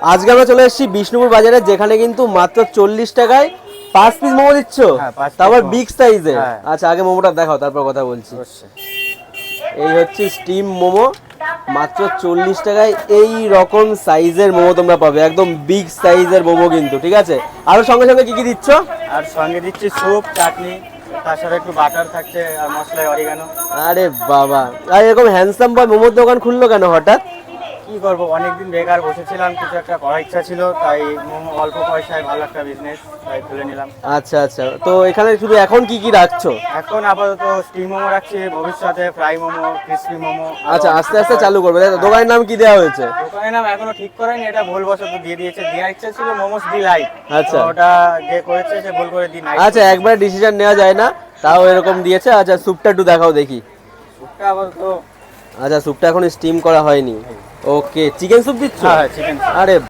আজকে আমরা চলে এসেছি বিষ্ণুপুর বাজারে, যেখানে কিন্তু মাত্র 40 টাকায় 5 পিস মোমো দিচ্ছ। তারপর বিগ সাইজে। আচ্ছা আগে মোমোটা দেখাও, তারপর কথা বলছি। এই হচ্ছে স্টিম মোমো, মাত্র 40 টাকায় এই রকম সাইজের মোমো তোমরা পাবে, একদম বিগ সাইজের মোমো কিন্তু। ঠিক আছে, আর সঙ্গে সঙ্গে কি কি দিচ্ছ? আর সঙ্গে দিচ্ছি স্যুপ, চাটনি, তার সাথে একটু বাটার থাকছে আর মশলায় অরিগানো। আরে বাবা, আর এরকম হ্যান্ডসাম বয় মোমোর দোকান খুললো কেন হঠাৎ? কি করবো, অনেকদিন বেকার বসেছিলাম, কিছু একটা করার ইচ্ছা ছিল, তাই মোমো অল্প পয়সায় ভালো একটা বিজনেস, তাই খুলে নিলাম। আচ্ছা আচ্ছা, তো এখানে শুধু এখন কি কি রাখছো? এখন আপাতত স্টিম মোমো রাখছি, ভবিষ্যতে ফ্রাই মোমো, ক্রিসপি মোমো। আচ্ছা, আস্তে আস্তে চালু করবে তাই তো? দোকানের নাম কি দেওয়া হয়েছে? দোকানের নাম এখনো ঠিক করেনি, এটা ভুলবশত দিয়ে দিয়েছে। দেওয়ার ইচ্ছা ছিল মোমোস ডিলাইট। আচ্ছা, ওটা যে করেছে সে ভুল করে দি নাই। আচ্ছা, একবার ডিসিশন নেওয়া যায় না, তাও এরকম দিয়েছে। আচ্ছা, স্যুপটা একটু দেখাও দেখি। স্যুপটা আপাতত, আচ্ছা, স্যুপটা এখন স্টিম করা হয়নি। ওকে, চিকেন স্যুপ দিচ্ছ? হ্যাঁ চিকেন। আরে